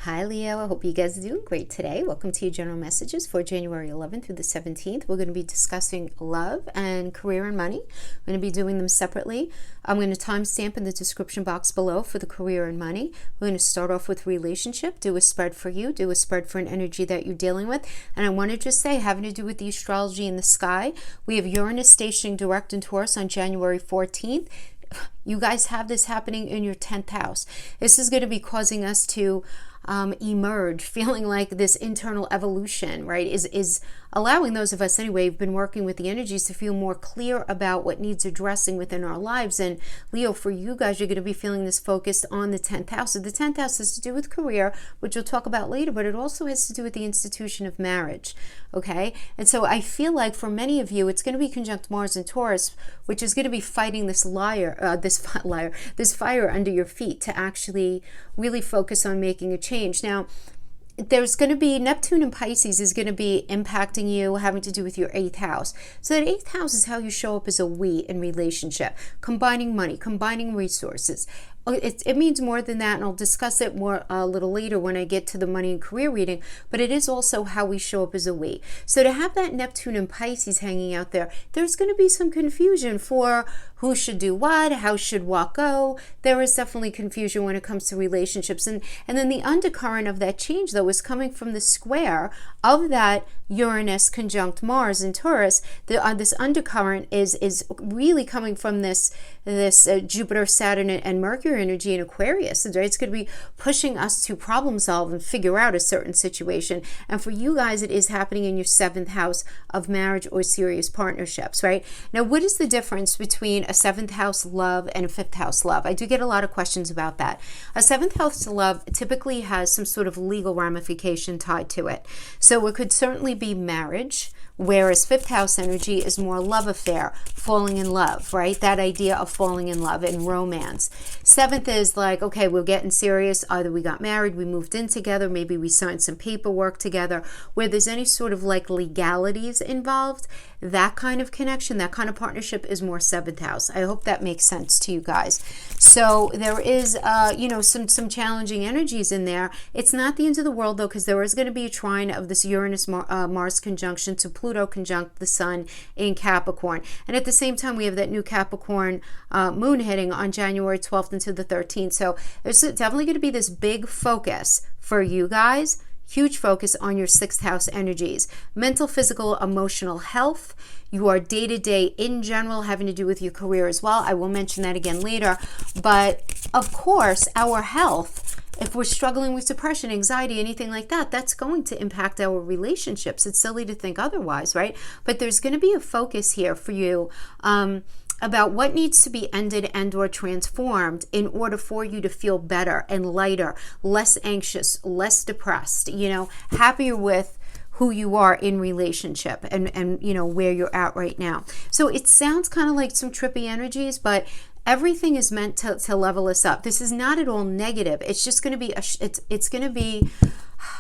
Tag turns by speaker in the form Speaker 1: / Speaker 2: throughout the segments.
Speaker 1: Hi Leo, I hope you guys are doing great today. Welcome to your general messages for January 11th through the 17th. We're going to be discussing love and career and money. We're going to be doing them separately. I'm going to timestamp in the description box below for the career and money. We're going to start off with relationship, do a spread for you, do a spread for an energy that you're dealing with. And I want to just say, having to do with the astrology in the sky, we have Uranus stationing direct in Taurus on January 14th. You guys have this happening in your 10th house. This is going to be causing us to emerge, feeling like this internal evolution, right, is allowing those of us anyway who've been working with the energies to feel more clear about what needs addressing within our lives. And Leo, for you guys, you're going to be feeling this focused on the 10th house. So the 10th house has to do with career, which we'll talk about later, but it also has to do with the institution of marriage. Okay, and so I feel like for many of you, it's going to be conjunct Mars and Taurus, which is going to be fighting this this fire under your feet to actually really focus on making a change. Now, there's going to be Neptune in Pisces is going to be impacting you, having to do with your 8th house. So that 8th house is how you show up as a we in relationship, combining money, combining resources. It means more than that, and I'll discuss it more a little later when I get to the money and career reading, but it is also how we show up as a we. So to have that Neptune and Pisces hanging out there, there's going to be some confusion for who should do what, how should what go. There is definitely confusion when it comes to relationships. And then the undercurrent of that change, though, is coming from the square of that Uranus conjunct Mars in Taurus. This undercurrent is really coming from this Jupiter, Saturn, and Mercury energy in Aquarius. Right? It's going to be pushing us to problem solve and figure out a certain situation. And for you guys, it is happening in your 7th house of marriage or serious partnerships, right? Now, what is the difference between a 7th house love and a 5th house love? I do get a lot of questions about that. A 7th house love typically has some sort of legal ramification tied to it. So it could certainly be marriage, whereas 5th house energy is more love affair, falling in love, right? That idea of falling in love and romance. 7th is like, okay, we're getting serious. Either we got married, we moved in together, maybe we signed some paperwork together, where there's any sort of like legalities involved. That kind of connection, that kind of partnership is more 7th house. I hope that makes sense to you guys. So there is, some challenging energies in there. It's not the end of the world, though, because there is going to be a trine of this Uranus-Mars conjunction to Pluto conjunct the Sun in Capricorn. And at the same time, we have that new Capricorn moon hitting on January 12th into the 13th. So there's definitely going to be this big focus for you guys. Huge focus on your 6th house energies, mental, physical, emotional health. You are day-to-day in general, having to do with your career as well. I will mention that again later. But of course, our health, if we're struggling with depression, anxiety, anything like that, that's going to impact our relationships. It's silly to think otherwise, right? But there's going to be a focus here for you about what needs to be ended and or transformed in order for you to feel better and lighter, less anxious, less depressed, happier with who you are in relationship and where you're at right now. So it sounds kind of like some trippy energies, but everything is meant to level us up. This is not at all negative. It's just going to be, it's going to be,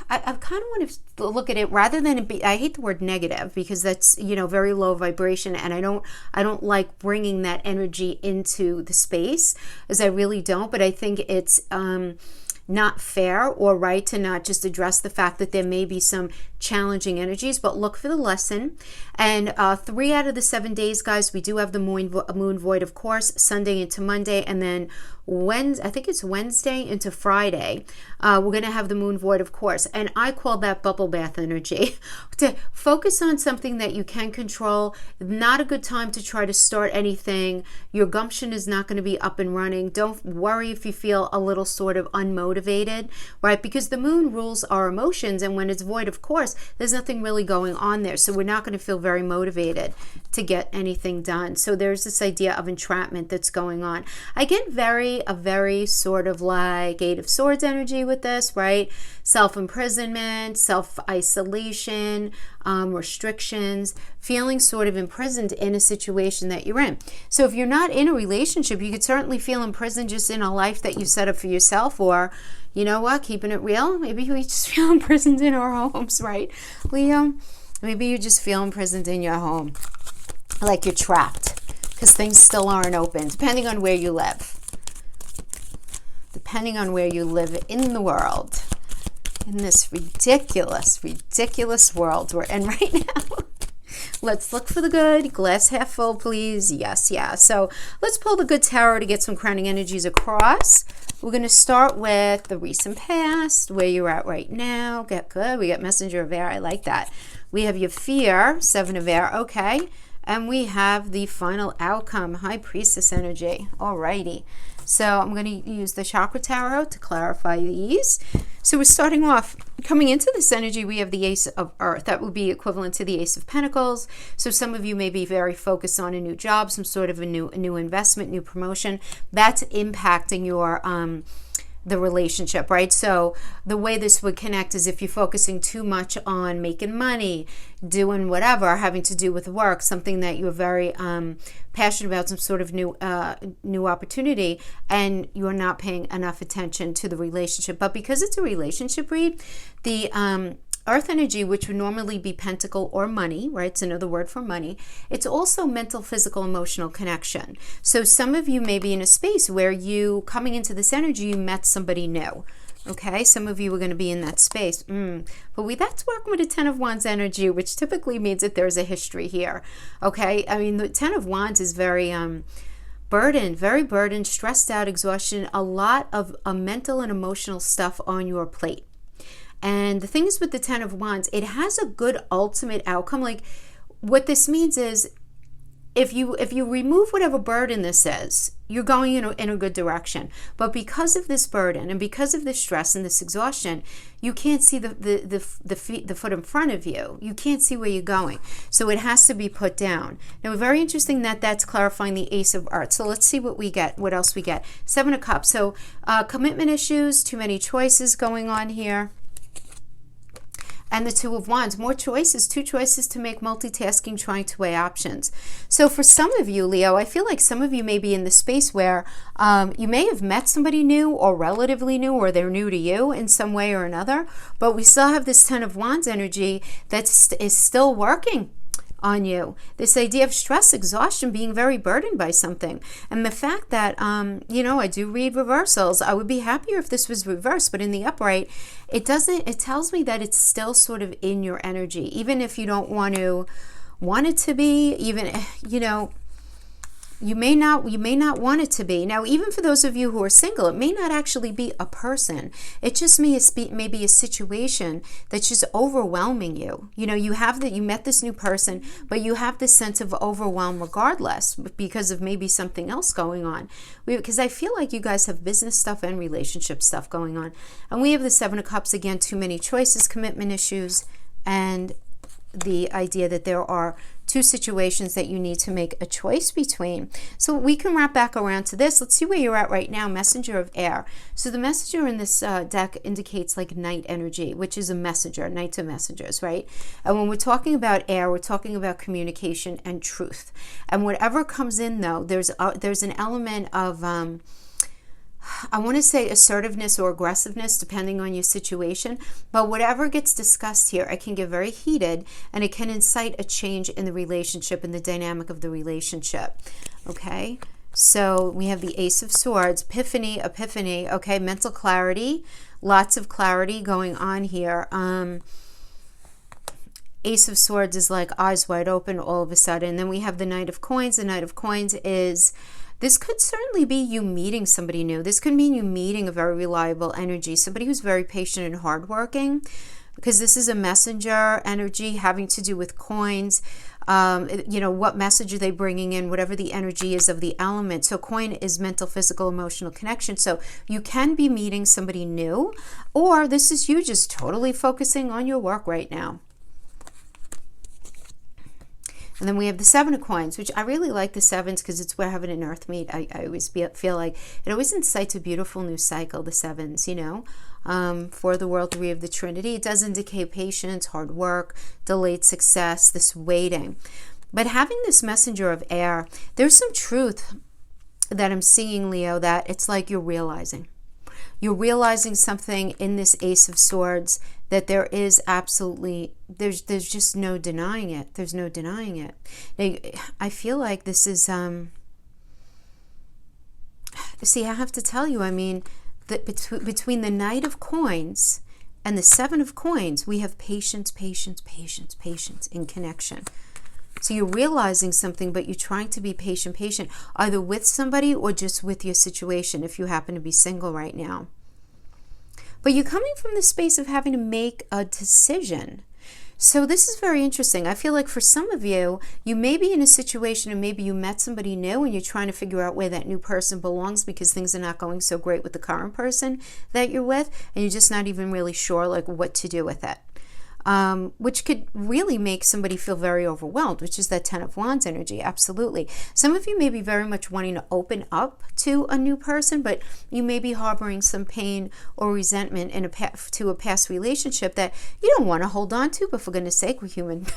Speaker 1: I kind of want to look at it rather than it be, I hate the word negative because that's, very low vibration, and I don't like bringing that energy into the space, as I really don't, but I think it's not fair or right to not just address the fact that there may be some challenging energies, but look for the lesson. And 3 out of the 7 days, guys, we do have the moon void, of course, Sunday into Monday, and then I think it's Wednesday into Friday. We're going to have the moon void, of course, and I call that bubble bath energy. To focus on something that you can control. Not a good time to try to start anything. Your gumption is not going to be up and running. Don't worry if you feel a little sort of unmotivated, right? Because the moon rules our emotions, and when it's void, of course, there's nothing really going on there. So we're not going to feel very motivated to get anything done. So there's this idea of entrapment that's going on. I get a very sort of like 8 of Swords energy with this, right? Self-imprisonment, self-isolation, restrictions, feeling sort of imprisoned in a situation that you're in. So if you're not in a relationship, you could certainly feel imprisoned just in a life that you set up for yourself, or you know what, keeping it real, maybe we just feel imprisoned in our homes, right, Leo? Maybe you just feel imprisoned in your home, like you're trapped because things still aren't open, depending on where you live. Depending on where you live in the world. in this ridiculous, ridiculous world we're in right now. Let's look for the good. Glass half full, please. Yes, yeah. So let's pull the good tarot to get some crowning energies across. We're going to start with the recent past, where you're at right now. Get good. We got Messenger of Air. I like that. We have your fear, Seven of Air. Okay. And we have the final outcome, High Priestess energy. Alrighty. So I'm going to use the Chakra Tarot to clarify these. So we're starting off, coming into this energy, we have the Ace of Earth. That would be equivalent to the Ace of Pentacles. So some of you may be very focused on a new job, some sort of a new investment, new promotion. That's impacting your the relationship, right? So the way this would connect is if you're focusing too much on making money, doing whatever, having to do with work, something that you're very passionate about, some sort of new opportunity, and you're not paying enough attention to the relationship. But because it's a relationship read, the Earth energy, which would normally be pentacle or money, right? It's another word for money. It's also mental, physical, emotional connection. So some of you may be in a space where you, coming into this energy, you met somebody new. Okay, some of you are going to be in that space. But that's working with the Ten of Wands energy, which typically means that there's a history here. Okay, I mean, the Ten of Wands is very very burdened, stressed out, exhaustion, a lot of mental and emotional stuff on your plate. And the thing is with the Ten of Wands, it has a good ultimate outcome. Like, what this means is if you remove whatever burden this is, you're going in a good direction. But because of this burden and because of this stress and this exhaustion, you can't see the foot in front of you. You can't see where you're going. So it has to be put down. Now, very interesting that that's clarifying the Ace of Earth. So let's see what we get, what else we get. Seven of Cups. So commitment issues, too many choices going on here. And the Two of Wands, more choices, two choices to make, multitasking, trying to weigh options. So for some of you, Leo, I feel like some of you may be in the space where you may have met somebody new or relatively new, or they're new to you in some way or another, but we still have this Ten of Wands energy that is still working on you. This idea of stress, exhaustion, being very burdened by something. And the fact that, I do read reversals. I would be happier if this was reversed, but in the upright, it tells me that it's still sort of in your energy. Even if you don't want it to be, even, you may not want it to be. Now, even for those of you who are single, it may not actually be a person. It just may be a situation that's just overwhelming you. You met this new person, but you have this sense of overwhelm regardless because of maybe something else going on. Because I feel like you guys have business stuff and relationship stuff going on. And we have the Seven of Cups again, too many choices, commitment issues, and the idea that there are two situations that you need to make a choice between. So we can wrap back around to this. Let's see where you're at right now. Messenger of Air. So the messenger in this deck indicates like night energy, which is a messenger. Knights are messengers, right? And when we're talking about air, we're talking about communication and truth. And whatever comes in, though, there's an element of I want to say assertiveness or aggressiveness, depending on your situation. But whatever gets discussed here, it can get very heated, and it can incite a change in the relationship and the dynamic of the relationship. Okay, so we have the Ace of Swords, epiphany. Okay, mental clarity, lots of clarity going on here. Ace of Swords is like eyes wide open all of a sudden. Then we have the Knight of Coins. The Knight of Coins is, this could certainly be you meeting somebody new. This could mean you meeting a very reliable energy, somebody who's very patient and hardworking, because this is a messenger energy having to do with coins. What message are they bringing in, whatever the energy is of the element. So coin is mental, physical, emotional connection. So you can be meeting somebody new, or this is you just totally focusing on your work right now. And then we have the Seven of Coins, which I really like the sevens because it's where heaven and earth meet. I always feel like it always incites a beautiful new cycle, the sevens, for the world, three of the Trinity. It does indicate patience, hard work, delayed success, this waiting. But having this messenger of air, there's some truth that I'm seeing, Leo, that it's like you're realizing. You're realizing something in this Ace of Swords that there is absolutely, there's just no denying it. There's no denying it. Now, I feel like this is, see, I have to tell you, I mean, that between the Knight of Coins And the Seven of Coins, we have patience, patience, patience, patience in connection. So you're realizing something, but you're trying to be patient, either with somebody or just with your situation if you happen to be single right now. But you're coming from the space of having to make a decision. So this is very interesting. I feel like for some of you, you may be in a situation and maybe you met somebody new and you're trying to figure out where that new person belongs because things are not going so great with the current person that you're with, and you're just not even really sure like what to do with it. Which could really make somebody feel very overwhelmed, which is that Ten of Wands energy. Absolutely. Some of you may be very much wanting to open up to a new person, but you may be harboring some pain or resentment to a past relationship that you don't want to hold on to, but for goodness sake, we're human.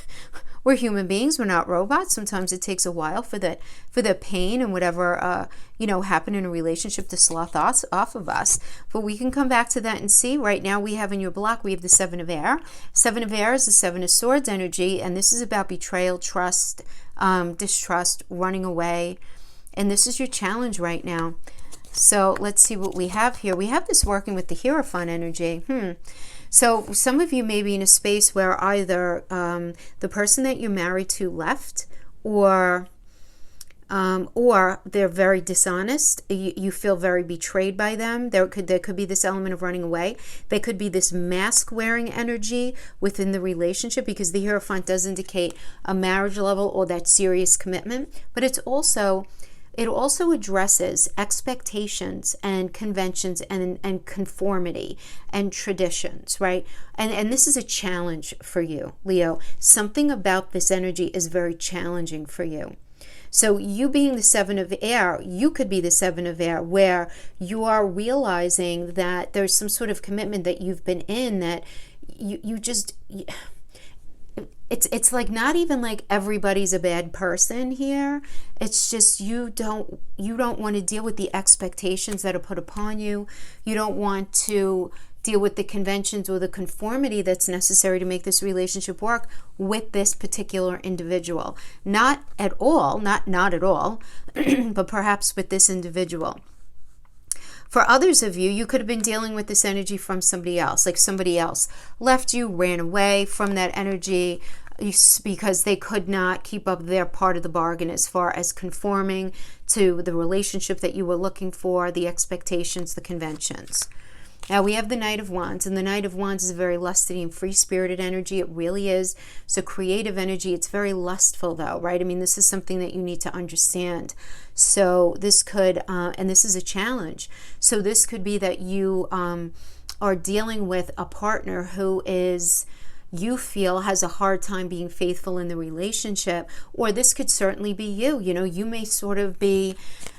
Speaker 1: We're human beings. We're not robots. Sometimes it takes a while for the pain and whatever happened in a relationship to slough off of us. But we can come back to that and see. Right now we have in your block, we have the Seven of Air. Seven of Air is the Seven of Swords energy, and this is about betrayal, trust, distrust, running away. And this is your challenge right now. So let's see what we have here. We have this working with the Hierophant energy. So some of you may be in a space where either the person that you're married to left, or they're very dishonest. You feel very betrayed by them. There could be this element of running away. There could be this mask-wearing energy within the relationship, because the Hierophant does indicate a marriage level or that serious commitment. But it also addresses expectations and conventions and conformity and traditions, right? And this is a challenge for you, Leo. Something about this energy is very challenging for you. So you being the Seven of Air, you could be the Seven of Air, where you are realizing that there's some sort of commitment that you've been in that you just... It's like not even like everybody's a bad person here. It's just you don't want to deal with the expectations that are put upon you. You don't want to deal with the conventions or the conformity that's necessary to make this relationship work with this particular individual. Not at all, not at all, but perhaps with this individual. For others of you, you could have been dealing with this energy from somebody else, like somebody else left you, ran away from that energy because they could not keep up their part of the bargain as far as conforming to the relationship that you were looking for, the expectations, the conventions. Now we have the Knight of Wands, and the Knight of Wands is a very lusty and free-spirited energy. It really is. So creative energy. It's very lustful though, right? I mean, this is something that you need to understand. So this could, and this is a challenge. So this could be that you are dealing with a partner who you feel has a hard time being faithful in the relationship, or this could certainly be you. You may sort of be,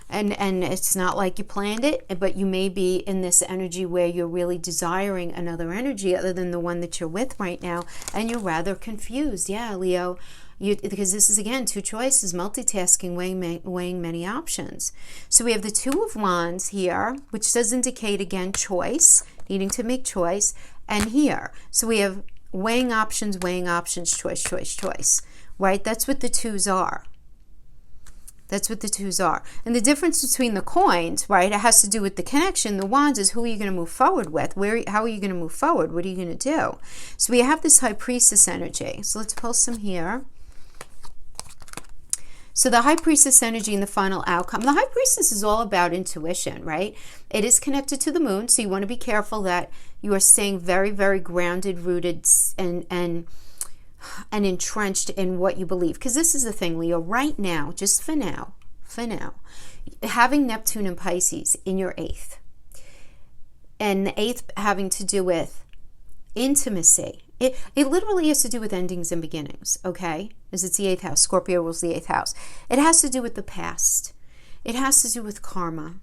Speaker 1: and it's not like you planned it, but you may be in this energy where you're really desiring another energy other than the one that you're with right now, and you're rather confused. Yeah, Leo, because this is, again, two choices, multitasking, weighing many options. So we have the Two of Wands here, which does indicate, again, choice, needing to make choice, and here. So we have weighing options, choice, right? That's what the twos are. That's what the twos are. And the difference between the coins, right, it has to do with the connection. The wands is who are you going to move forward with? How are you going to move forward? What are you going to do? So we have this High Priestess energy. So let's pull some here. So the High Priestess energy and the final outcome. The High Priestess is all about intuition, right? It is connected to the moon, so you want to be careful that you are staying very, very grounded, rooted, and entrenched in what you believe. Because this is the thing, Leo, right now, just for now, having Neptune and Pisces in your 8th, and the 8th having to do with intimacy. It literally has to do with endings and beginnings, okay? As it's the 8th house. Scorpio rules the 8th house. It has to do with the past. It has to do with karma.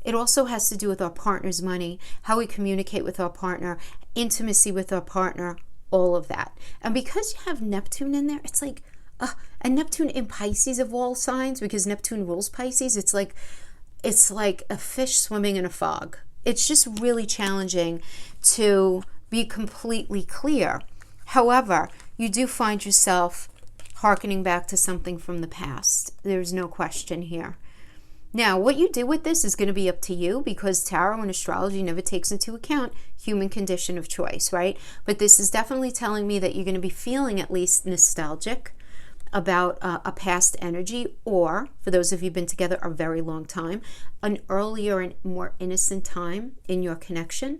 Speaker 1: It also has to do with our partner's money, how we communicate with our partner, intimacy with our partner, all of that. And because you have Neptune in there, it's like, and Neptune in Pisces of all signs, because Neptune rules Pisces, it's like a fish swimming in a fog. It's just really challenging to be completely clear. However, you do find yourself hearkening back to something from the past. There's no question here. Now, what you do with this is going to be up to you, because tarot and astrology never takes into account human condition of choice, right? But this is definitely telling me that you're going to be feeling at least nostalgic about a past energy, or for those of you who've been together a very long time, an earlier and more innocent time in your connection.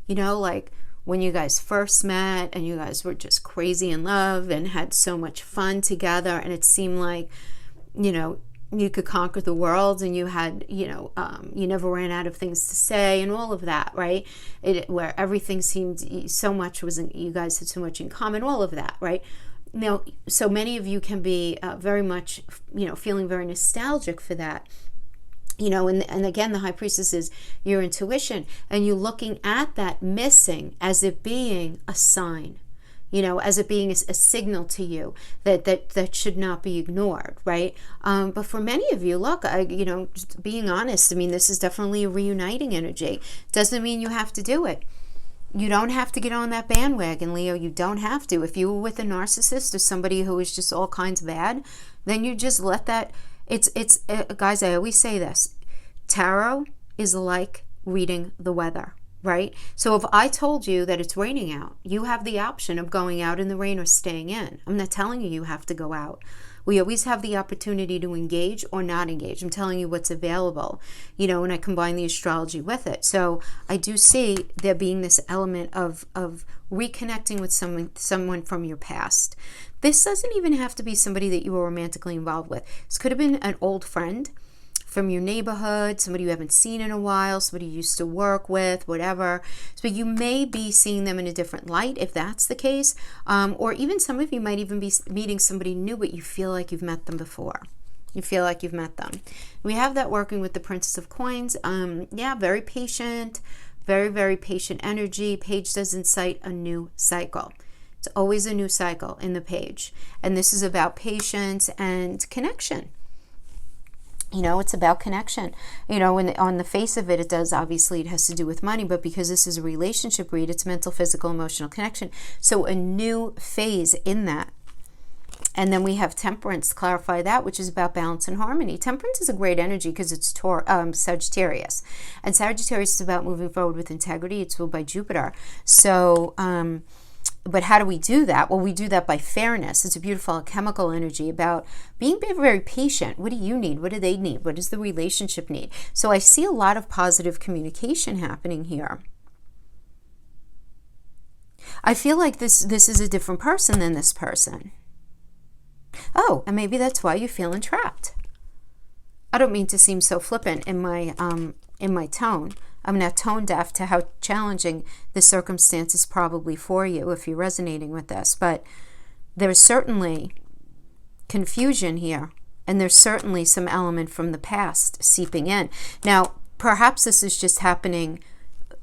Speaker 1: You know, like when you guys first met and you guys were just crazy in love and had so much fun together, and it seemed like, you know, you could conquer the world, and you had, you know, you never ran out of things to say and all of that, right? Where everything seemed so much you guys had so much in common, all of that, right? Now, so many of you can be very much, you know, feeling very nostalgic for that. You know, and again, the High Priestess is your intuition, and you're looking at that missing as it being a sign, you know, as it being a signal to you that should not be ignored, right? But for many of you, look, you know, just being honest, I mean, this is definitely a reuniting energy. Doesn't mean you have to do it. You don't have to get on that bandwagon, Leo. You don't have to. If you were with a narcissist or somebody who is just all kinds bad, then you just let that. It's guys, I always say this. Tarot is like reading the weather, right? So if I told you that it's raining out, you have the option of going out in the rain or staying in. I'm not telling you you have to go out. We always have the opportunity to engage or not engage. I'm telling you what's available, you know, and I combine the astrology with it. So I do see there being this element of reconnecting with someone from your past. This doesn't even have to be somebody that you were romantically involved with. This could have been an old friend from your neighborhood, somebody you haven't seen in a while, somebody you used to work with, whatever. So you may be seeing them in a different light if that's the case. Or even some of you might even be meeting somebody new, but you feel like you've met them before. You feel like you've met them. We have that working with the Princess of Coins. Yeah, very patient, very, very patient energy. Page does incite a new cycle. It's always a new cycle in the page. And this is about patience and connection. You know, it's about connection. You know, when on the face of it, it does, obviously, it has to do with money, but because this is a relationship read, it's mental, physical, emotional connection. So a new phase in that. And then we have Temperance to clarify that, which is about balance and harmony. Temperance is a great energy because it's Sagittarius. And Sagittarius is about moving forward with integrity. It's ruled by Jupiter. So, but how do we do that? Well, we do that by fairness. It's a beautiful alchemical energy about being very, very patient. What do you need? What do they need? What does the relationship need? So I see a lot of positive communication happening here. I feel like this is a different person than this person. Oh, and maybe that's why you're feeling trapped. I don't mean to seem so flippant in my tone. I'm not tone deaf to how challenging the circumstance is probably for you if you're resonating with this. But there's certainly confusion here, and there's certainly some element from the past seeping in. Now, perhaps this is just happening,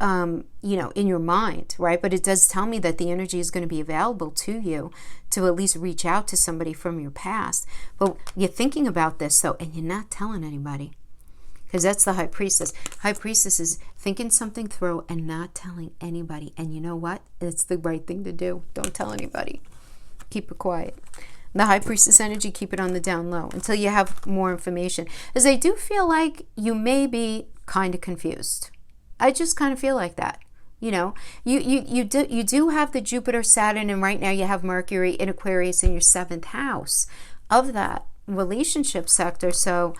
Speaker 1: you know, in your mind, right? But it does tell me that the energy is going to be available to you to at least reach out to somebody from your past. But you're thinking about this, though, and you're not telling anybody. Because that's the High Priestess. High Priestess is thinking something through and not telling anybody. And you know what? It's the right thing to do. Don't tell anybody. Keep it quiet. The High Priestess energy, keep it on the down low until you have more information. As I do feel like you may be kind of confused. I just kind of feel like that. You know, you do have the Jupiter, Saturn, and right now you have Mercury in Aquarius in your 7th house of that relationship sector. So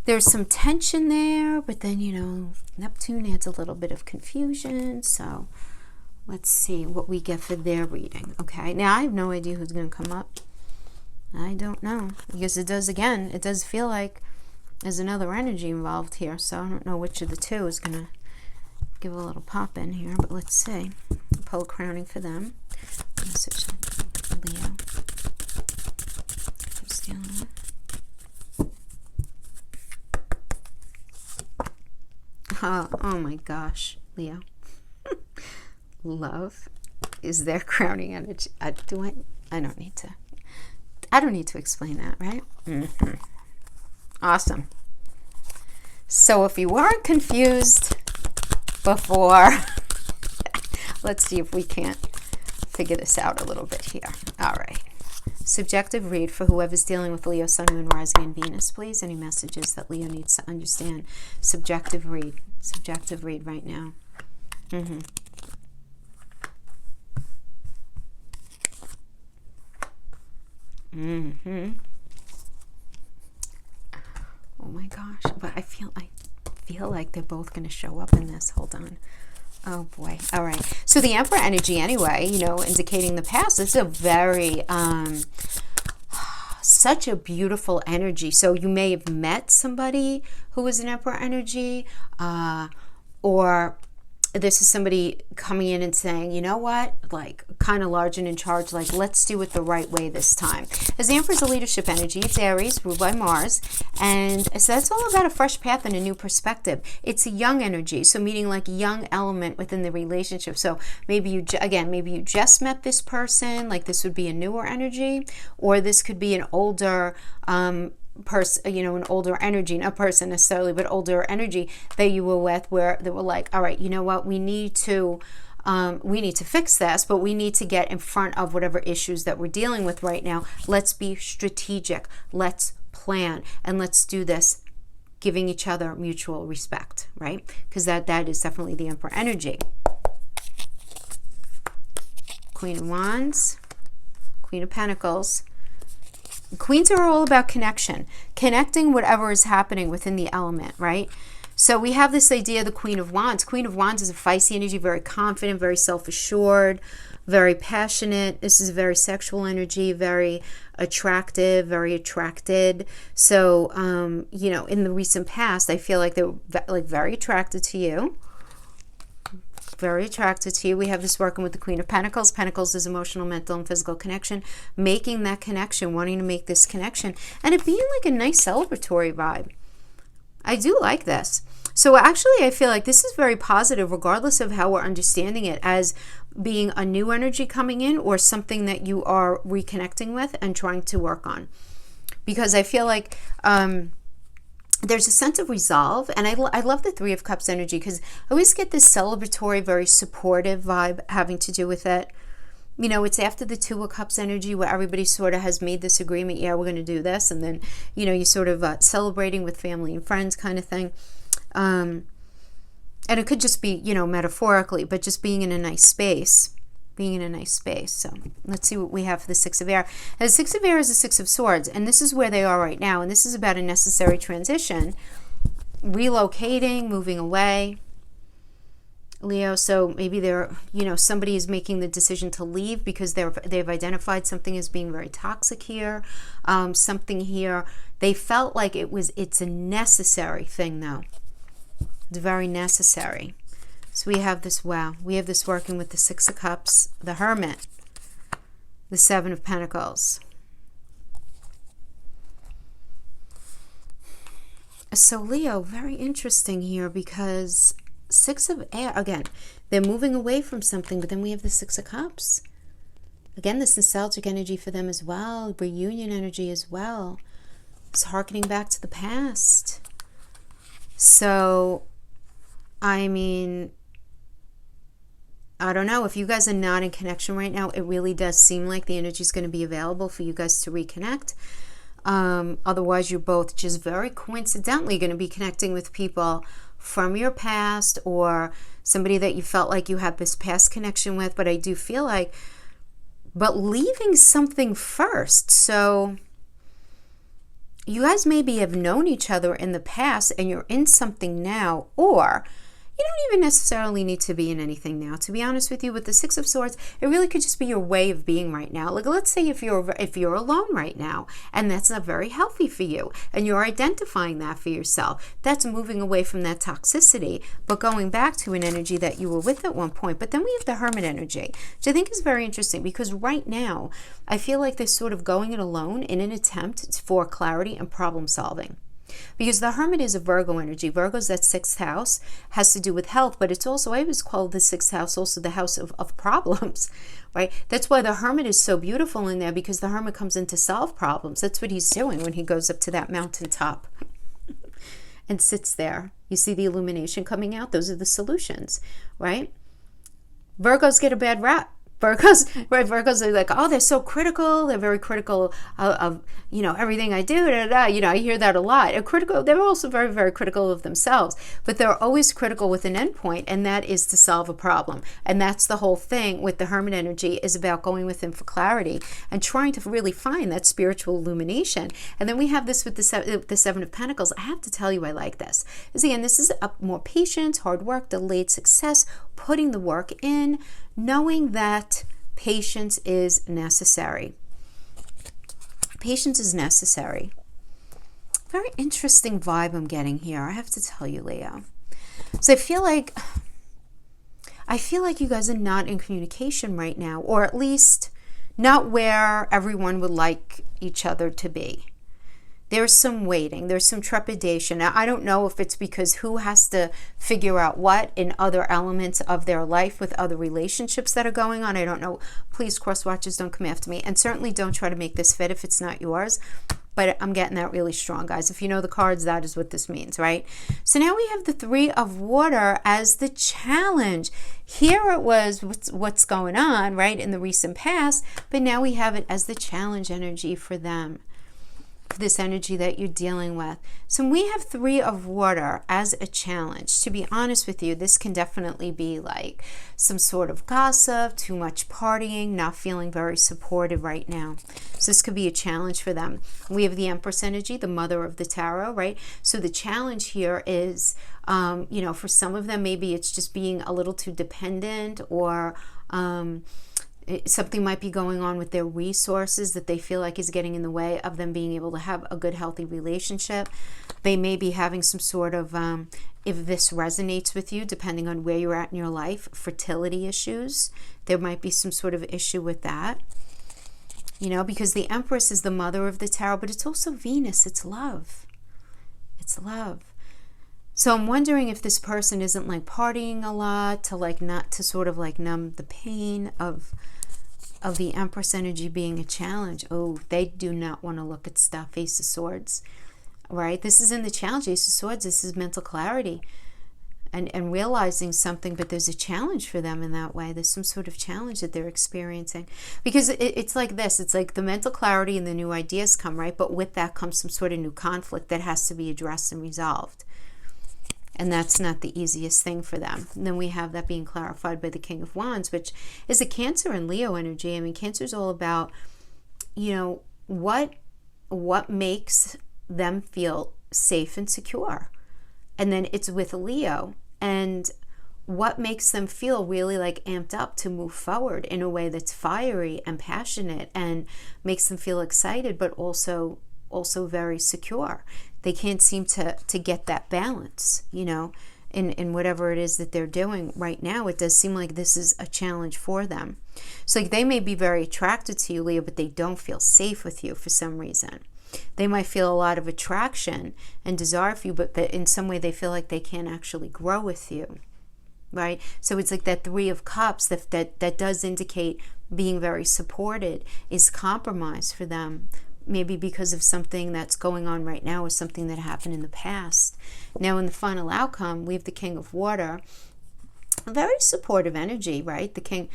Speaker 1: there's some tension there, but then, you know, Neptune adds a little bit of confusion. So let's see what we get for their reading. Okay, now I have no idea who's going to come up. I don't know, because it does feel like there's another energy involved here. So I don't know which of the two is going to give a little pop in here, but let's see. Pull crowning for them. Message Leo. Who's dealing with? Oh my gosh, Leo. Love is their crowning energy. I don't need to explain that, right? Mm-hmm. Awesome. So if you weren't confused before, let's see if we can't figure this out a little bit here. All right. Subjective read for whoever's dealing with Leo, Sun, Moon, Rising, and Venus, please. Any messages that Leo needs to understand. Subjective read right now. Oh my gosh, but I feel like they're both going to show up in this. Hold on. Oh boy. All right. So the Emperor energy anyway, you know, indicating the past. It's a very such a beautiful energy. So you may have met somebody who was an Emperor energy, or this is somebody coming in and saying, you know what, like kind of large and in charge, like let's do it the right way this time. As the Emperor is a leadership energy, it's Aries, ruled by Mars, and so that's all about a fresh path and a new perspective. It's a young energy, so meaning like young element within the relationship. So maybe you just met this person, like this would be a newer energy, or this could be an older person, you know, an older energy, not person necessarily, but older energy that you were with, where they were like, all right, you know what, we need to fix this, but we need to get in front of whatever issues that we're dealing with right now. Let's be strategic, let's plan, and let's do this giving each other mutual respect, right? Because that is definitely the Emperor energy. Queen of Wands, Queen of Pentacles. Queens are all about connecting whatever is happening within the element, right? So we have this idea of the Queen of Wands. Queen of Wands is a feisty energy, very confident, very self-assured, very passionate. This is a very sexual energy, very attractive, very attracted. So, you know, in the recent past, I feel like they're like very attracted to you. Very attracted to you. We have this working with the Queen of Pentacles. Pentacles is emotional, mental, and physical connection. Making that connection, wanting to make this connection, and it being like a nice celebratory vibe. I do like this. So actually, I feel like this is very positive, regardless of how we're understanding it as being a new energy coming in or something that you are reconnecting with and trying to work on. Because I feel like there's a sense of resolve, and I love the Three of Cups energy because I always get this celebratory, very supportive vibe having to do with it. You know, it's after the Two of Cups energy where everybody sort of has made this agreement, yeah, we're going to do this, and then, you know, you're sort of celebrating with family and friends kind of thing. And it could just be, you know, metaphorically, but just being in a nice space. So let's see what we have for the Six of Air. And the Six of Air is the Six of Swords, and this is where they are right now, and this is about a necessary transition, relocating, moving away, Leo. So maybe they're, you know, somebody is making the decision to leave because they've identified something as being very toxic here, something here. They felt like it's a necessary thing though. It's very necessary. So we have this, we have this working with the Six of Cups, the Hermit, the Seven of Pentacles. So Leo, very interesting here because Six of Air, again, they're moving away from something, but then we have the Six of Cups. Again, this nostalgic energy for them as well, reunion energy as well. It's harkening back to the past. So, I mean, I don't know. If you guys are not in connection right now, it really does seem like the energy is going to be available for you guys to reconnect. Otherwise, you're both just very coincidentally going to be connecting with people from your past or somebody that you felt like you had this past connection with. But I do feel like, but leaving something first. So you guys maybe have known each other in the past and you're in something now, or you don't even necessarily need to be in anything now. To be honest with you, with the Six of Swords, it really could just be your way of being right now. Like, let's say if you're alone right now, and that's not very healthy for you, and you're identifying that for yourself, that's moving away from that toxicity, but going back to an energy that you were with at one point. But then we have the Hermit energy, which I think is very interesting because right now, I feel like they're sort of going it alone in an attempt for clarity and problem solving. Because the Hermit is a Virgo energy. Virgo's that sixth house, has to do with health, but it's also, I always call the sixth house also the house of problems, right? That's why the Hermit is so beautiful in there, because the Hermit comes in to solve problems. That's what he's doing when he goes up to that mountaintop and sits there. You see the illumination coming out? Those are the solutions, right? Virgos get a bad rap Virgos, right? Virgos are like, oh, they're so critical. They're very critical of everything I do. Da, da, da. I hear that a lot. They're also very, very critical of themselves, but they're always critical with an endpoint, and that is to solve a problem. And that's the whole thing with the Hermit energy, is about going within for clarity and trying to really find that spiritual illumination. And then we have this with the Seven of Pentacles. I have to tell you, I like this. Because again, this is more patience, hard work, delayed success, putting the work in, knowing that patience is necessary. Patience is necessary. Very interesting vibe I'm getting here, I have to tell you, Leo. So I feel like you guys are not in communication right now, or at least not where everyone would like each other to be. There's some waiting. There's some trepidation. Now, I don't know if it's because who has to figure out what in other elements of their life with other relationships that are going on. I don't know. Please, cross watchers, don't come after me. And certainly don't try to make this fit if it's not yours. But I'm getting that really strong, guys. If you know the cards, that is what this means, right? So now we have the Three of Water as the challenge. Here it was what's going on, right, in the recent past. But now we have it as the challenge energy for them. This energy that you're dealing with. So we have Three of Water as a challenge. To be honest with you, this can definitely be like some sort of gossip, too much partying, not feeling very supported right now. So this could be a challenge for them. We have the Empress energy, the mother of the tarot, right? So the challenge here is, for some of them, maybe it's just being a little too dependent, or something might be going on with their resources that they feel like is getting in the way of them being able to have a good, healthy relationship. They may be having some sort of, if this resonates with you, depending on where you're at in your life, fertility issues. There might be some sort of issue with that. Because the Empress is the mother of the tarot, but it's also Venus. It's love. It's love. So I'm wondering if this person isn't like partying a lot to sort of numb the pain of the Empress energy being a challenge. Oh, they do not want to look at stuff. Ace of Swords, right? This is in the challenge. Ace of Swords, this is mental clarity and realizing something, but there's a challenge for them in that way. There's some sort of challenge that they're experiencing. Because it's like this. It's like the mental clarity and the new ideas come, right? But with that comes some sort of new conflict that has to be addressed and resolved. And that's not the easiest thing for them. And then we have that being clarified by the King of Wands, which is a Cancer and Leo energy. I mean, Cancer is all about, what makes them feel safe and secure. And then it's with Leo. And what makes them feel really like amped up to move forward in a way that's fiery and passionate and makes them feel excited, but also very secure. They can't seem to get that balance, in whatever it is that they're doing right now. It does seem like this is a challenge for them. So they may be very attracted to you, Leo, but they don't feel safe with you for some reason. They might feel a lot of attraction and desire for you, but in some way they feel like they can't actually grow with you, right? So it's like that Three of Cups that does indicate being very supported is compromise for them. Maybe because of something that's going on right now or something that happened in the past. Now in the final outcome, we have the King of Water. A very supportive energy, right? The King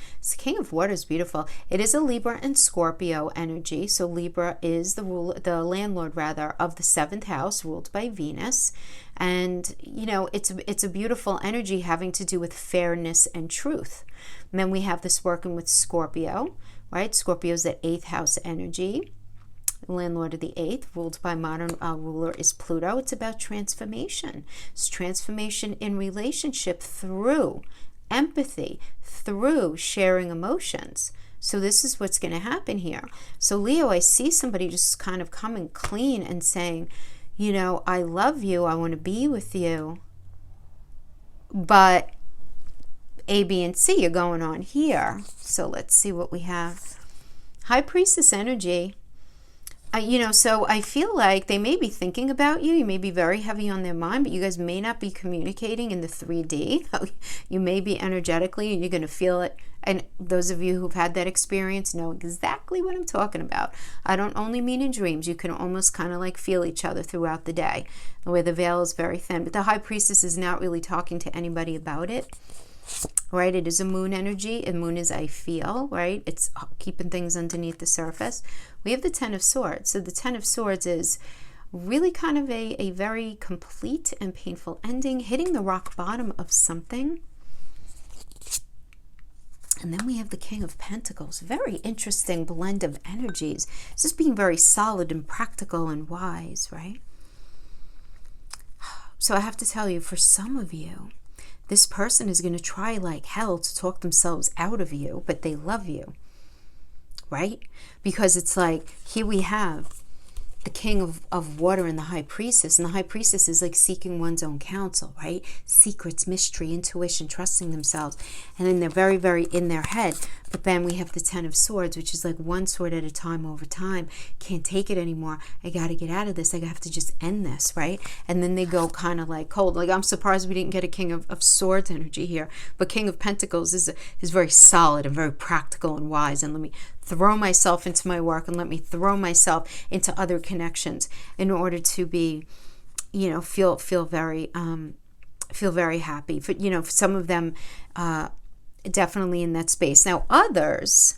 Speaker 1: of Water is beautiful. It is a Libra and Scorpio energy. So Libra is the landlord of the 7th house, ruled by Venus. And, it's a beautiful energy having to do with fairness and truth. And then we have this working with Scorpio, right? Scorpio is that 8th house energy. Landlord of the 8th, ruled by modern ruler, is Pluto. It's about transformation. It's transformation in relationship through empathy, through sharing emotions. So this is what's going to happen here. So Leo, I see somebody just kind of coming clean and saying, I love you, I want to be with you, but A, B, and C are going on here. So let's see what we have. High Priestess energy. So I feel like they may be thinking about you. You may be very heavy on their mind, but you guys may not be communicating in the 3D. You may be energetically, and you're going to feel it. And those of you who've had that experience know exactly what I'm talking about. I don't only mean in dreams. You can almost kind of like feel each other throughout the day, where the veil is very thin. But the High Priestess is not really talking to anybody about it. right? It is a moon energy, and moon is I feel, right? It's keeping things underneath the surface. We have the Ten of Swords. So the Ten of Swords is really kind of a very complete and painful ending, hitting the rock bottom of something. And then we have the King of Pentacles. Very interesting blend of energies. It's just being very solid and practical and wise, right? So I have to tell you, for some of you, this person is going to try like hell to talk themselves out of you, but they love you, right? Because it's like, here we have the King of Water and the High Priestess. And the High Priestess is like seeking one's own counsel, right? Secrets, mystery, intuition, trusting themselves. And then they're very, very in their head. But then we have the Ten of Swords, which is like one sword at a time over time. Can't take it anymore. I got to get out of this. I have to just end this, right? And then they go kind of like cold. Like, I'm surprised we didn't get a King of Swords energy here. But King of Pentacles is very solid and very practical and wise. And let me throw myself into my work, and let me throw myself into other connections in order to be, feel very happy. For for some of them, definitely in that space. Now others,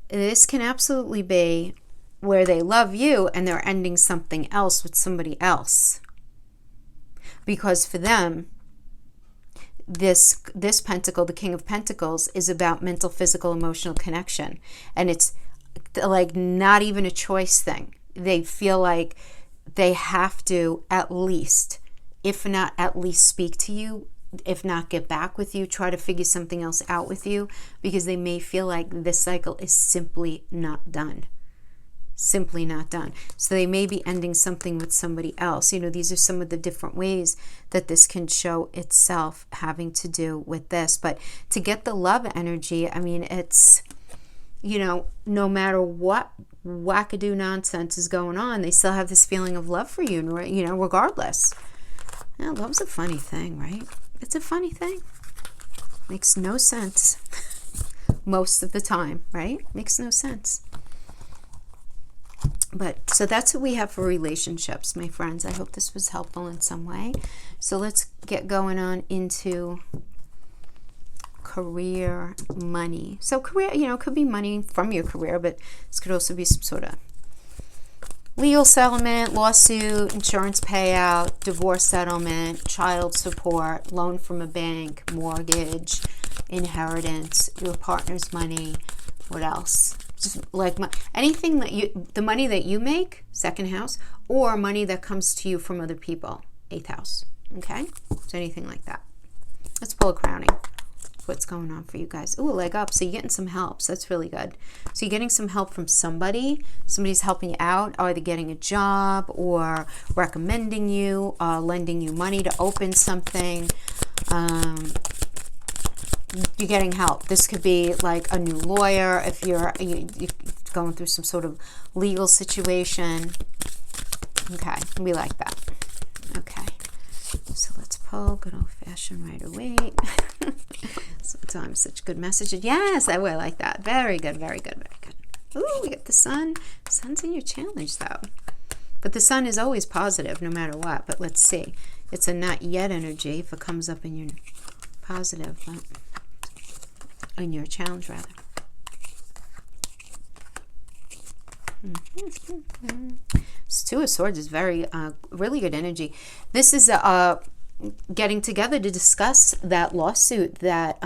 Speaker 1: this can absolutely be where they love you and they're ending something else with somebody else, because for them, this pentacle, the King of Pentacles, is about mental, physical, emotional connection. And it's like not even a choice thing. They feel like they have to at least, if not at least speak to you, if not get back with you, try to figure something else out with you, because they may feel like this cycle is simply not done. Simply not done. So they may be ending something with somebody else. These are some of the different ways that this can show itself having to do with this. But to get the love energy, I mean, it's, no matter what wackadoo nonsense is going on, they still have this feeling of love for you, regardless. Now, love's a funny thing, right? It's a funny thing. Makes no sense most of the time, right? Makes no sense. But so that's what we have for relationships, my friends. I hope this was helpful in some way. So let's get going on into career, money. So career, could be money from your career, but this could also be some sort of legal settlement, lawsuit, insurance payout, divorce settlement, child support, loan from a bank, mortgage, inheritance, your partner's money. What else? Just like anything that the money that you make, second house, or money that comes to you from other people, eighth house. Okay? So anything like that. Let's pull a crowning. What's going on for you guys? Ooh, leg up. So you're getting some help. So that's really good. So you're getting some help from somebody. Somebody's helping you out, either getting a job or recommending you, lending you money to open something. You're getting help. This could be like a new lawyer if you're going through some sort of legal situation. Okay, we like that. Okay, so let's pull good old-fashioned Rider-Waite. Sometimes such good messages. Yes, I will like that. Very good, very good, very good. Ooh, we got the sun. Sun's in your challenge though. But the sun is always positive no matter what. But let's see. It's a not yet energy if it comes up in your positive, but in your challenge rather. Two of Swords is very really good energy. This is getting together to discuss that lawsuit, that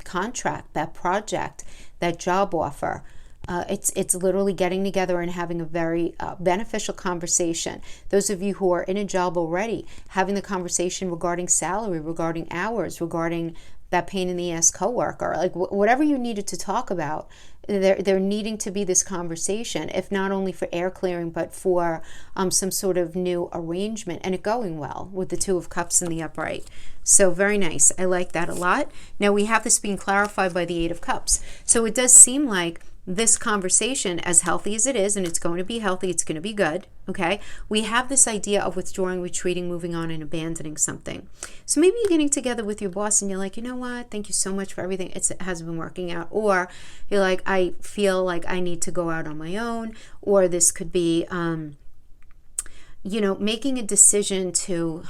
Speaker 1: contract, that project, that job offer. It's literally getting together and having a very beneficial conversation. Those of you who are in a job already, having the conversation regarding salary, regarding hours, regarding that pain in the ass coworker, like whatever you needed to talk about, there needing to be this conversation, if not only for air clearing, but for some sort of new arrangement, and it going well with the Two of Cups in the upright. So very nice. I like that a lot. Now we have this being clarified by the Eight of Cups. So it does seem like this conversation, as healthy as it is, and it's going to be healthy, it's going to be good, okay? We have this idea of withdrawing, retreating, moving on, and abandoning something. So maybe you're getting together with your boss and you're like, you know what? Thank you so much for everything. It hasn't been working out. Or you're like, I feel like I need to go out on my own. Or this could be, making a decision to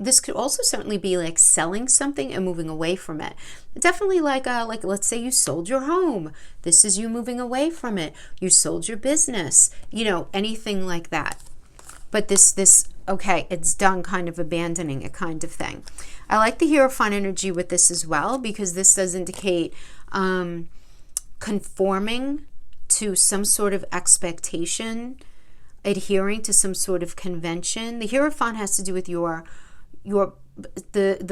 Speaker 1: this could also certainly be like selling something and moving away from it. Definitely like let's say you sold your home. This is you moving away from it. You sold your business, anything like that. But this okay, it's done, kind of abandoning it kind of thing. I like the Hierophant energy with this as well, because this does indicate conforming to some sort of expectation, adhering to some sort of convention. The Hierophant has to do with the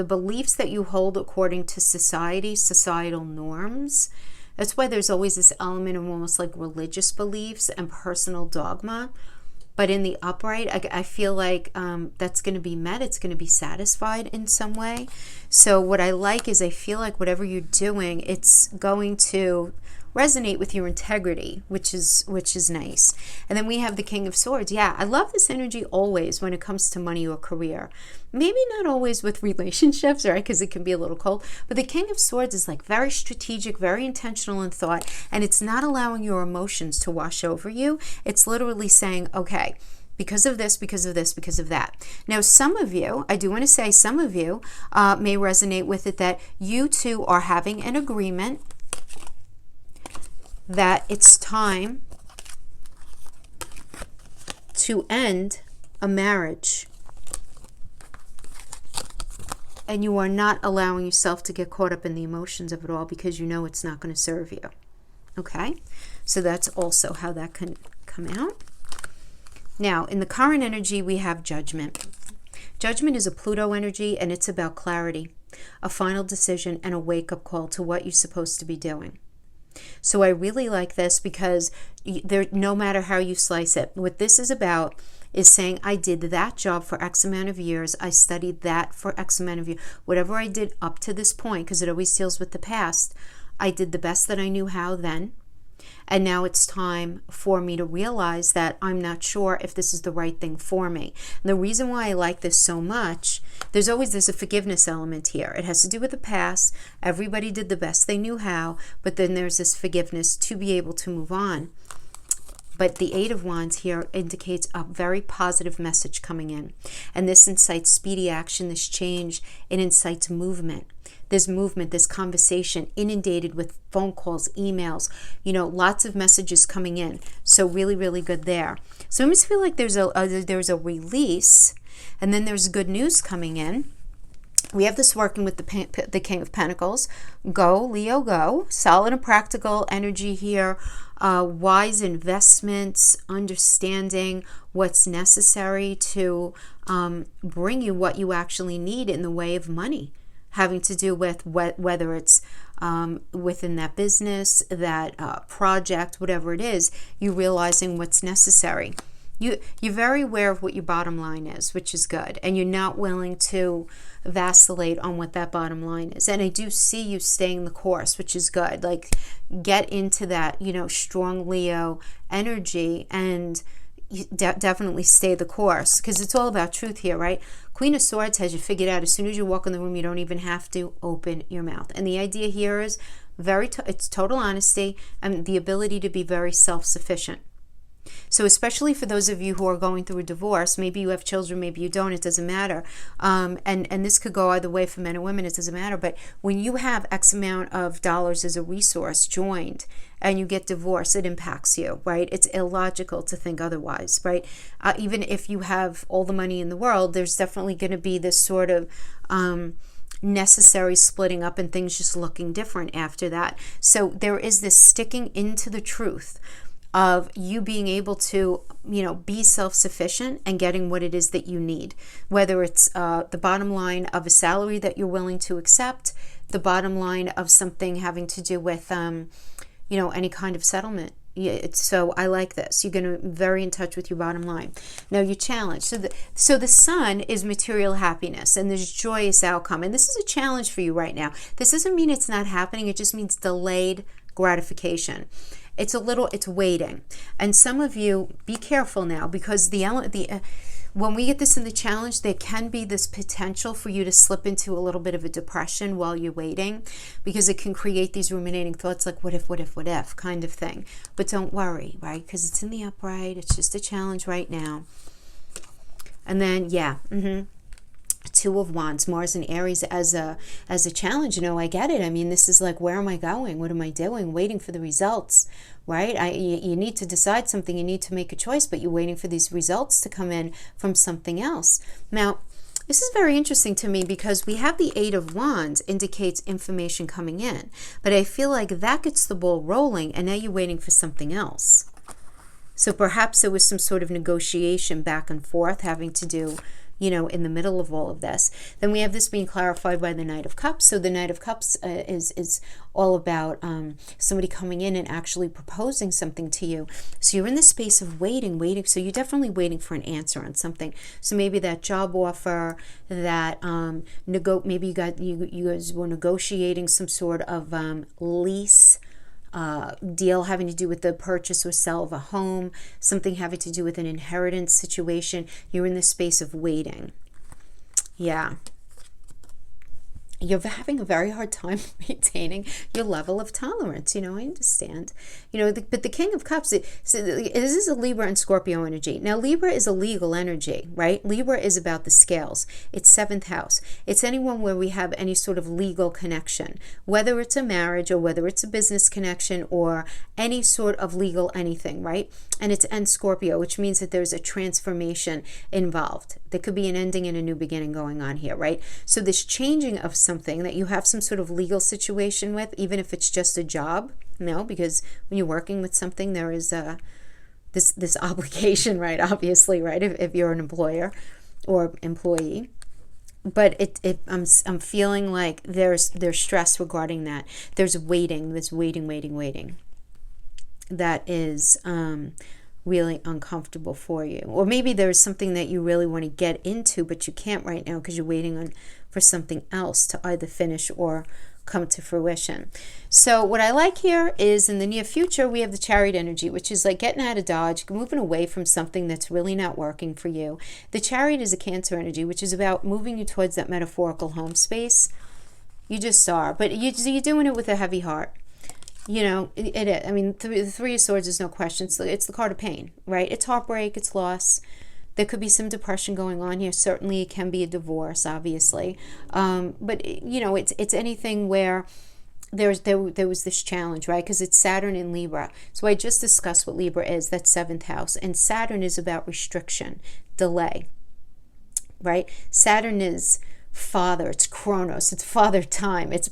Speaker 1: beliefs that you hold according to societal norms. That's why there's always this element of almost like religious beliefs and personal dogma. But in the upright, I feel like that's going to be met. It's going to be satisfied in some way. So what I like is I feel like whatever you're doing, it's going to resonate with your integrity, which is nice. And then we have the King of Swords. Yeah, I love this energy always when it comes to money or career. Maybe not always with relationships, right? Because it can be a little cold. But the King of Swords is like very strategic, very intentional in thought, and it's not allowing your emotions to wash over you. It's literally saying, okay, because of this, because of this, because of that. Now, some of you, I do want to say some of you may resonate with it, that you two are having an agreement that it's time to end a marriage, and you are not allowing yourself to get caught up in the emotions of it all, because you know it's not going to serve you. Okay, so that's also how that can come out. Now, in the current energy, we have Judgment. Judgment is a Pluto energy, and it's about clarity, a final decision, and a wake-up call to what you're supposed to be doing. So I really like this, because no matter how you slice it, what this is about is saying, I did that job for X amount of years. I studied that for X amount of years. Whatever I did up to this point, because it always deals with the past, I did the best that I knew how then. And now it's time for me to realize that I'm not sure if this is the right thing for me. And the reason why I like this so much, there's a forgiveness element here. It has to do with the past. Everybody did the best they knew how, but then there's this forgiveness to be able to move on. But the Eight of Wands here indicates a very positive message coming in. And this incites speedy action, this change. It incites movement. There's movement, this conversation, inundated with phone calls, emails, lots of messages coming in. So really, really good there. So I almost feel like there's a release, and then there's good news coming in. We have this working with the King of Pentacles. Go, Leo, go. Solid and practical energy here. Wise investments, understanding what's necessary to bring you what you actually need in the way of money, having to do with whether it's within that business, that project, whatever it is, you realizing what's necessary. You're very aware of what your bottom line is, which is good. And you're not willing to vacillate on what that bottom line is. And I do see you staying the course, which is good. Like, get into that, strong Leo energy, and definitely stay the course, because it's all about truth here, right? Queen of Swords has you figured out. As soon as you walk in the room, you don't even have to open your mouth. And the idea here is it's total honesty and the ability to be very self-sufficient. So especially for those of you who are going through a divorce, maybe you have children, maybe you don't, it doesn't matter. And this could go either way for men and women, it doesn't matter. But when you have X amount of dollars as a resource joined and you get divorced, it impacts you, right? It's illogical to think otherwise, right? Even if you have all the money in the world, there's definitely going to be this sort of necessary splitting up and things just looking different after that. So there is this sticking into the truth of you being able to, be self-sufficient and getting what it is that you need. Whether it's the bottom line of a salary that you're willing to accept, the bottom line of something having to do with, any kind of settlement. So I like this. You're going to be very in touch with your bottom line. Now your challenge. So the Sun is material happiness, and there's joyous outcome. And this is a challenge for you right now. This doesn't mean it's not happening. It just means delayed gratification. It's waiting. And some of you, be careful now, because when we get this in the challenge, there can be this potential for you to slip into a little bit of a depression while you're waiting, because it can create these ruminating thoughts like, what if kind of thing. But don't worry, right? Because it's in the upright. It's just a challenge right now. And then, Two of Wands, Mars and Aries as a challenge. I get it. I mean, this is like, where am I going? What am I doing? Waiting for the results, right? You need to decide something. You need to make a choice, but you're waiting for these results to come in from something else. Now, this is very interesting to me because we have the Eight of Wands indicates information coming in, but I feel like that gets the ball rolling, and now you're waiting for something else. So perhaps there was some sort of negotiation back and forth having to do, in the middle of all of this. Then we have this being clarified by the Knight of Cups. So the Knight of Cups is all about somebody coming in and actually proposing something to you. So you're in the space of waiting. So you're definitely waiting for an answer on something. So maybe that job offer, that maybe you guys were negotiating some sort of lease deal having to do with the purchase or sale of a home, something having to do with an inheritance situation. You're in the space of waiting. Yeah. You're having a very hard time maintaining your level of tolerance. I understand. But the King of Cups, this is a Libra and Scorpio energy. Now, Libra is a legal energy, right? Libra is about the scales. It's 7th house. It's anyone where we have any sort of legal connection, whether it's a marriage or whether it's a business connection or any sort of legal anything, right? And it's Scorpio, which means that there's a transformation involved. There could be an ending and a new beginning going on here, right? So this changing of something that you have some sort of legal situation with, even if it's just a job, because when you're working with something, there is this obligation, right? Obviously, right? If you're an employer or employee. But I'm feeling like there's stress regarding that. There's waiting. That is really uncomfortable for you. Or maybe there's something that you really want to get into, but you can't right now because you're waiting for something else to either finish or come to fruition. So what I like here is in the near future, we have the Chariot energy, which is like getting out of Dodge, moving away from something that's really not working for you. The Chariot is a Cancer energy, which is about moving you towards that metaphorical home space. You just are, but you're doing it with a heavy heart. It is. I mean, the Three of Swords is no question. It's the card of pain, right? It's heartbreak, it's loss. There could be some depression going on here. Certainly, it can be a divorce, obviously. But it's anything where there was this challenge, right? Because it's Saturn in Libra. So I just discussed what Libra is. That's 7th house, and Saturn is about restriction, delay, right? Saturn is father, it's Chronos, it's father time. It's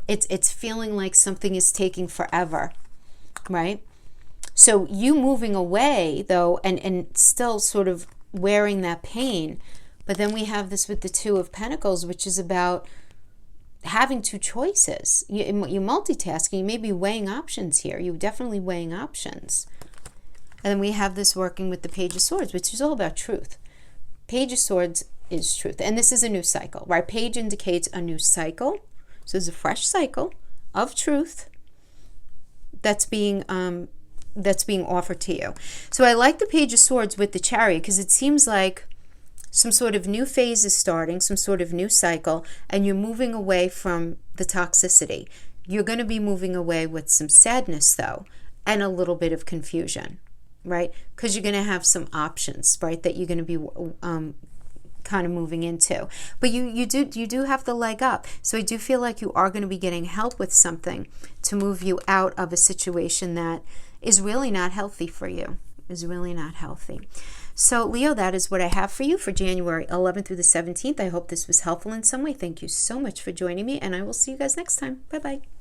Speaker 1: it's feeling like something is taking forever, right? So you moving away though, and still sort of wearing that pain. But then we have this with the Two of Pentacles, which is about having two choices. You're multitasking. You may be weighing options here. You're definitely weighing options. And then we have this working with the Page of Swords, which is all about truth. Page of Swords is truth, and this is a new cycle, right? Page indicates a new cycle, so there's a fresh cycle of truth that's being offered to you. So I like the Page of Swords with the Chariot because it seems like some sort of new phase is starting, some sort of new cycle, and you're moving away from the toxicity. You're going to be moving away with some sadness though, and a little bit of confusion, right? Because you're going to have some options, right, that you're going to be kind of moving into, but you do have the leg up. So I do feel like you are going to be getting help with something to move you out of a situation that is really not healthy for you, So Leo, that is what I have for you for January 11th through the 17th. I hope this was helpful in some way. Thank you so much for joining me, and I will see you guys next time. Bye-bye.